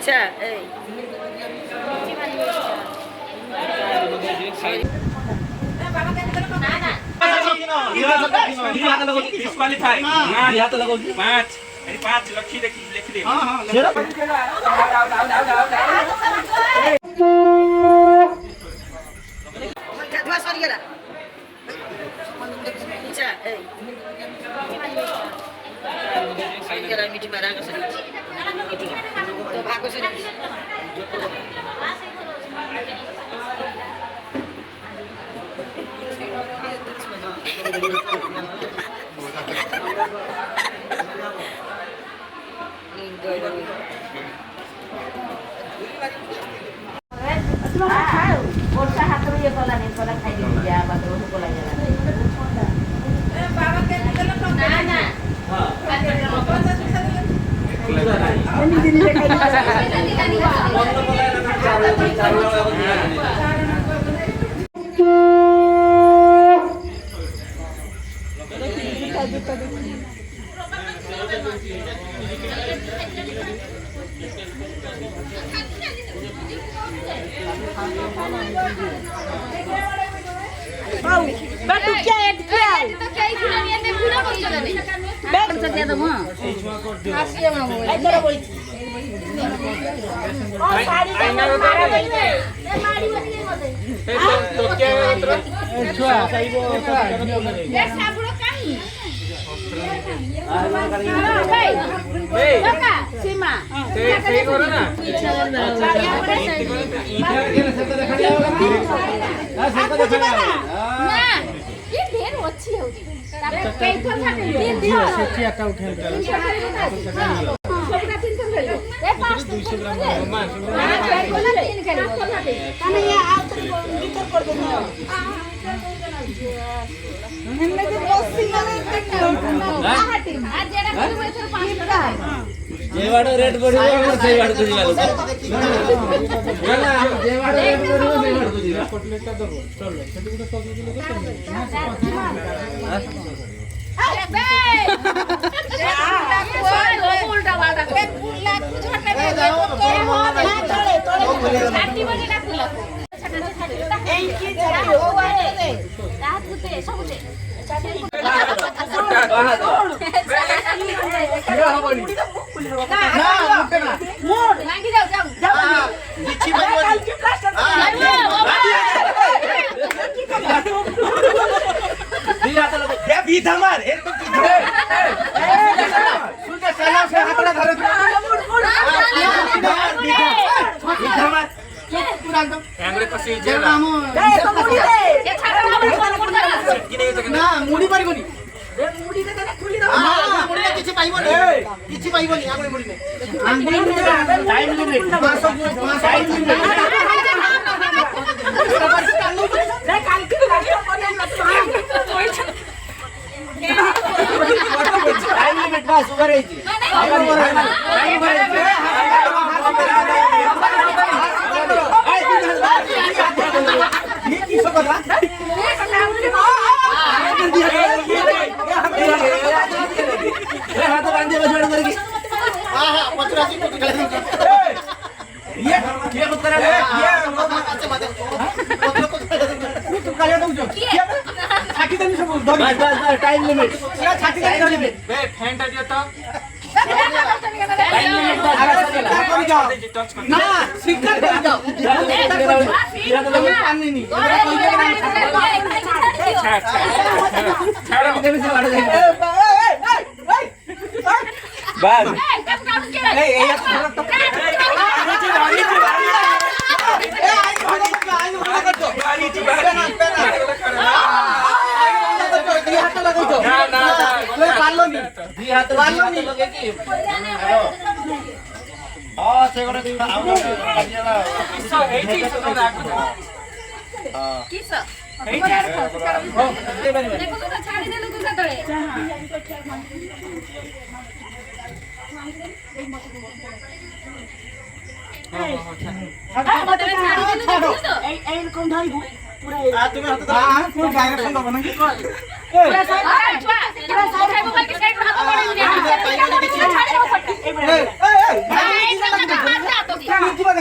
আচ্ছা এই डिस्क्वालीफाई ना हाथ लगाओ 5 अरे 5 लखी देखी लिख दे আচ্ছা এই মিটি মারা গেছে তো ভাগ আছে ବର୍ଷା ହାତରୁ ଇଏ କଲାନି କଲା ଖାଇଦେବି ଯା ବାଦରୁ କଲା ନା ନା Batu kiat kiat. Bek dia tuh mah asli mah mau Ai kara boli. Oh sari jangan marah ini. Mari mati mate. तो क्या अंतर छुआ साइबो Ya saburo kahi. ए Kaka sima. से करो ना ना ये ढेर अच्छी होगी तापर कई तो থাকে দিও সেটি একটা উঠে গেল সবটা 300 খেলো এ 500 গ্রাম মাছ না চাই কোলা 3 খেলো কানে ইয়া আউ তো ভিতর কর দেন हमने जो बस्सी लगे हाटी आज जेडा करबो एथर 500 जे वाडो रेट बढ़िबो हमर से वाडो तुजी वालो ना जे वाडो रेट बढ़िबो से वाडो तुजी कटलेटटा देबो चलो सेटी गुडा सब्जी दिले अरे बे उल्टा बाल्टा बे पुल्ला झटने बे तोरे हो ना तोरे तोरे हाटी बने ना पुल्ला এই কি জানি ও আরে রাত হতে সবতে एंगले कसी जे ना मुड़ी पारिबोनी মুড়ি দে খুলি দাও না মুড়ি কিছু পাইবনি কিছু পাইবনি আগুলি মুড়ি নে আগুলি মুড়ি টাইম লিমিট মাস টাইম লিমিট টাইম লিমিট বাস ওভার হইছি আবার ওভার টাইম হইছে ये की सब কথা हाथ बांधे बजड़ करके हां हां 85 कोटी खाली ये कुतरा ये अच्छा मत तू काले दउजो छाटी देनी सब बस टाइम लिमिट पूरा छाटी देनी लिमिट बे फैंटा दियो तो टाइम लिमिट आगे चला कर जाओ ना सिक्का कर जाओ ये तो पानी नहीं छाड़ो देने से वाला जाएगा बस ए ये तो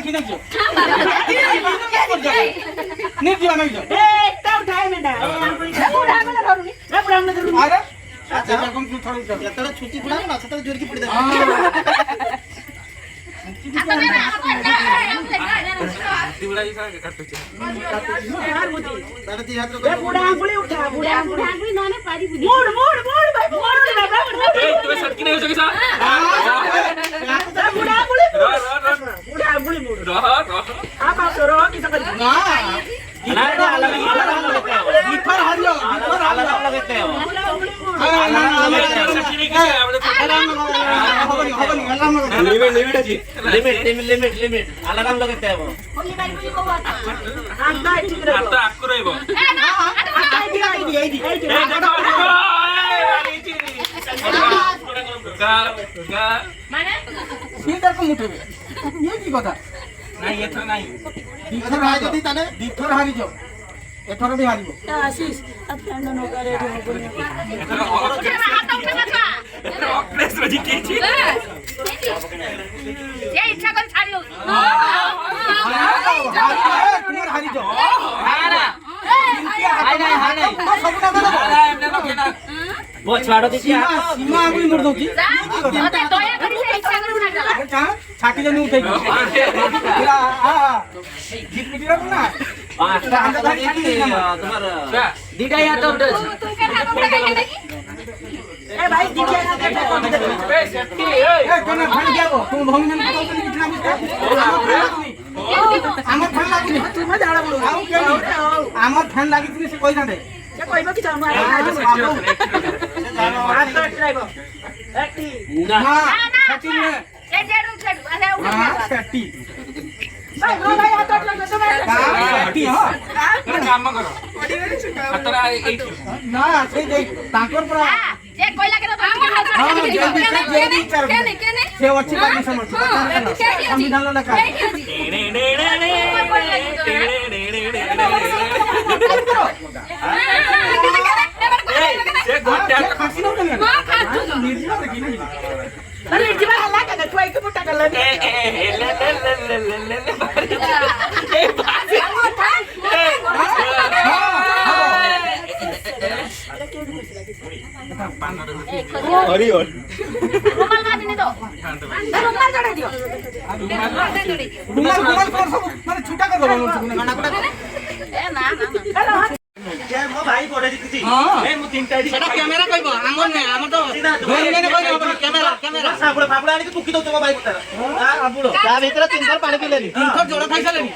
কি দেখছো নির্জীব আমি যাও আরে আচ্ছা এরকম কি থড়ি যাও যেতটা ছুটি পড়াবো না সেটা জোর কি পড়ে দেবে দিবলাই সাথে কাটছে তাহলে তুই হাত বুড়া আঙ্গুলি উঠা বুড়া আঙ্গুলি ননে পারি বুড়ি মোড় ভাই মোড় এই তুই সটকি নাই হইছ কিসা বুড়া আঙ্গুলি বুড়া আঙ্গুলি মোড় রহ আপা রো কিসা করি না না বিফর হারিও বিফর আলাদা লাগাতে হবে না না সটকি নাই কিসা আমরা হবনি হবনি আল্লাহ লিমিট আলাদা লাগাতে হবে হলি বাড়ি বুড়ি বউ আটা ঠিক রে হাতটা আক করাইবো এই দি এই দেখো গা মানে সিলটা কম উঠবে এই কি কথা নাই এথর নাই বিফর হারি যদি তানে বিফর হারি যাও এথর বি হারিব আশিস আপনার নো করে এথর হাত উঠে না এথর অপ্রেস রজি কেছি এই ইচ্ছা করে ছাড়িও তোমার হারি যাও वो छाड़ो दीजिए सीमा सीमा आंगुली मोड़ दउची ওতে দয়া করে সেই ইচ্ছা করে উঠা গেল ছাটি জনি উঠাই গেল জিপ পিটি রাখো না पांचटा हाथ लगे कि तुम्हारा দুইটাই হাত উঠে তুই কে হাত উঠে দেখি এ ভাই দিকে না দেখে কোন দেখে এই সেফটি এ কেন ফান গেবো তুমি ভঙ্গি না তো কিছু না আমার ফ্যান লাগিনি তুমি ঝাড়া বলো আউ কে আমার ফ্যান লাগিনি সে কই না দে সে কইব কি জানো আর তো ড্রাইভ একটি না না ছাটি নে এই যে উঠে আরে উঠে হ্যাঁ ছাটি ভাই ও ভাই হাত লাগবে তুমি ছাটি হ্যাঁ কাম করো হাতরা এই না সেই দেখ তাঙ্কর পরা যে কইলা কেন তুমি হাত হ্যাঁ জলদি জলদি চার কেনে সে ওছি পাবি সমর্থ সংবিধান লেখা নে নে নে নে সে গোটা খাসি না কেন মা খাচ্ছু নির্জীব দেখি না আরে জিবা হালা কেন তুই কি মোটা গেল এ লে এই বাসি হরিওল রুমাল মাঝে নি তো রুমাল জড়াই দিও রুমাল রুমাল কর সব মানে ছুটা কর দেবো না না এ না না না হ্যাঁ এই মু তিনটা আইডি সেটা ক্যামেরা কইবো আমার না আমার তো ধরে নেনে কই হবে ক্যামেরা ক্যামেরা তা ভিতরে তিনবার পানি পিলেনি তিন থর জোড়া খাইছালেনি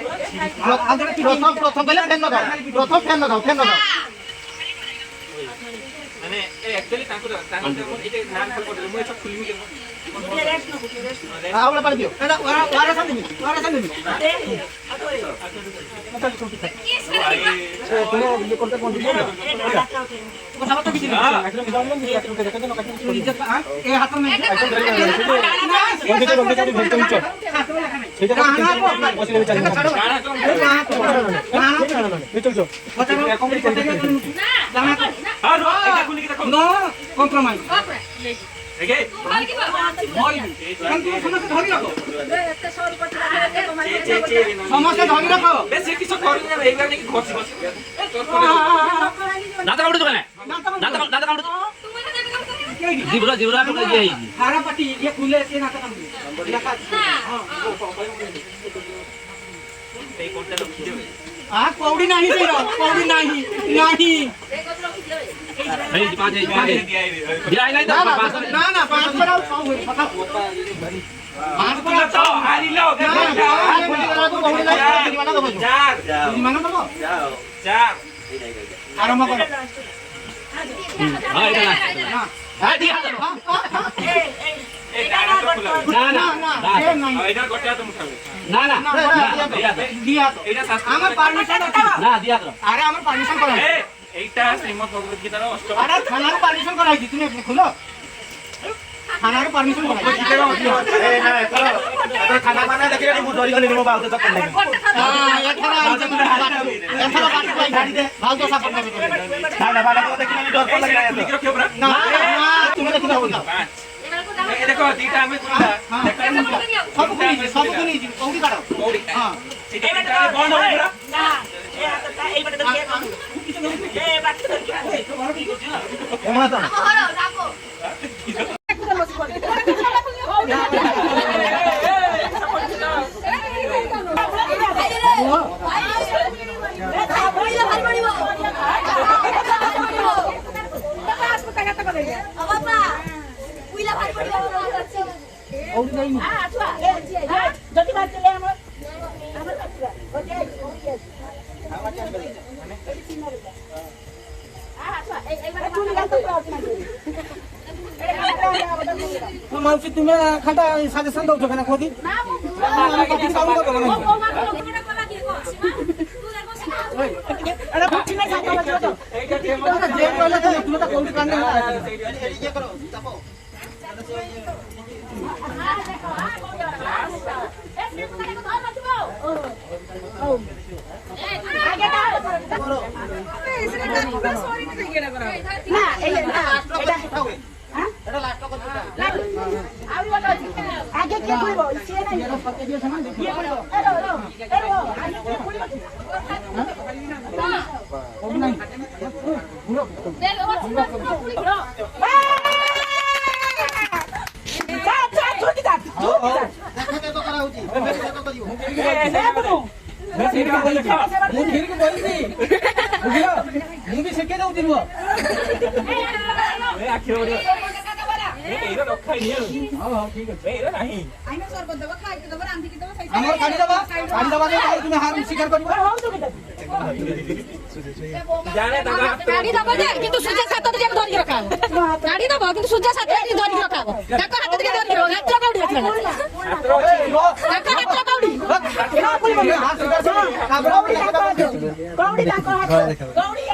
প্রথম কইলে ফ্যান লাগাও প্রথম ফ্যান লাগাও মানে এই অ্যাকচুয়ালি তাঙ্কুর এটা নাম খাল করে মই সব খুলিমি কেন আউলা পানি দিও এটা ওরা সামনে তুমি ইয়ে করতে কোন দিন কথা বলতে কিছু না এই হাত মে আর এটা খুলি কি দেখো নো কম্প্রোমাইজ দেখে সমস্যা ধরে রাখো বেশি কিছু করি না এই কারণে কি ঘষি ঘষি दादा काउंट तो कहना दादा काउंट जीवरा जीवरा तो ये है खारा पट्टी ये खुले से ना काम এই কোনটা লোক খিদে आ पौड़ी नहीं से पौड़ी नहीं नहीं नहीं पांच दिया नहीं तो पांच ना ना पांच पर आओ पाओ पता पांच पर आओ তো হারিলো চার मानो तो চার आराम करो हां इधर हां दिया এই ডানা তো খোলা ना ना ना ये नहीं এটা গোটা তো মুখাবে ना ना दिया तो এটা শাস্ত্র আমার পারমিশন আছে ना दिया करो আরে আমার পারমিশন করা এইটা শ্রীমদ ভগবত গীতার অষ্টম আরে থানার পারমিশন করা হইছে তুমি খুলো থানার পারমিশন করা হইছে খানা বানা দেখে মু ধরি গলি মো বাউতে তক নাই হ্যাঁ এখানে আইছে এখানে বাকি ভাই গাড়ি দে ভাল তো সাপোর্ট করবে খানা বানা দেখে আমি ডর এই লাগা লিখে রাখিও ব্রা না তুমি দেখি দাও না পাঁচ এবার কো দাও ଏ ଦେଖ ଦିଟା ଆମେ କୁଲା ସବୁ କୁନି କୋଉଠି କାଢ କୋଉଠି ହଁ ଏଇଟା ବନ୍ଦ ହବ ପୁରା ଏମା ତ मावशी तुम्ही खाटा सजेशन दउछ केना खोदी अरे बच्ची नहीं खाता बच्चा तो जे कहले तुम तो कोउठी कांडे ये करो चापो गाड़ी दबो जे किंतु सुजा सात जे धरि रखा गाड़ी दबो किंतु सुजा सात जे धरि रखा ताको हाथ जे धरि रखा हाथ काउडी रखला ताको हाथ काउडी काउडी ताको हाथ काउडी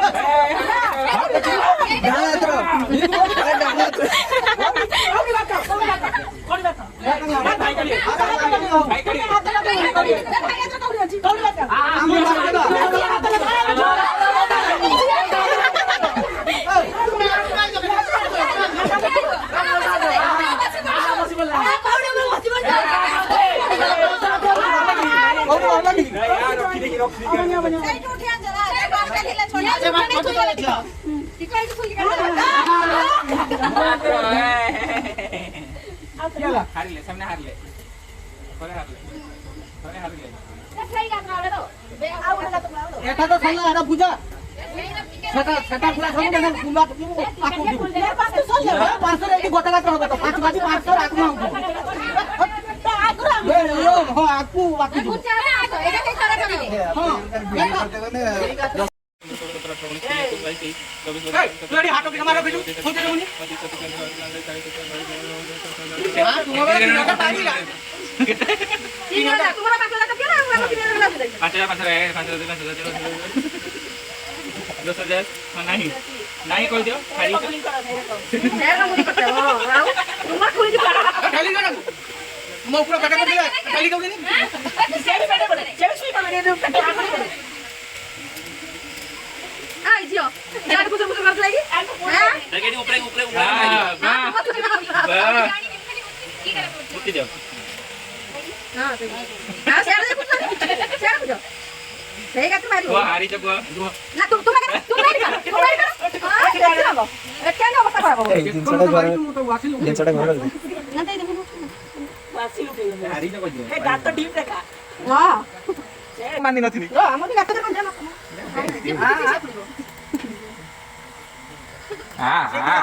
हारले सामने हारले थोड़े हारले एटा तो सल्ला एटा पूजा सेटा पूरा सब देन फुला आकु दिबो पास तो सल्ला पास रे एटी गोटा गात होबो तो 5 बाजी 500 आकु हो हो आकु दिबो एटा के तरह करिवे हां तोड़ी हाटो के मारो बिजू सोचे मुनी हां तुम्हारा टाइम ला तुम्हारा पास लगा क्या ना 10,000 नहीं नहीं कर दियो खाली तो खाली कर मो ऊपर काटा कर दिया खाली कर देनी सेवी पेटे बोले सेवी सुई कर दे पेटे आई जियो यार कुछ कर लगी हां तगेडी ऊपर मुट्ठी दियो हां शेयर दे कुछ शेयर कुछ सही का तुम्हारी वो हारी जब ना तुम नहीं कर हां क्या ना बता पाबो जिनसटा घर ना दे दे वासी उठे हारी जब ए गात तो डीप देखा हां मानि नथिनी हम भी गात कर जाना हां हां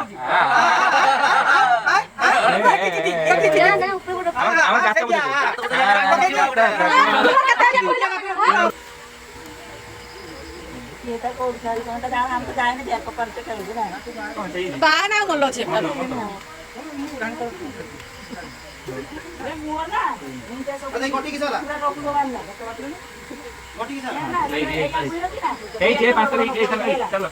बाना बोलो छे अरे गोटी की साला गोटी की साला ए जे 5 चलो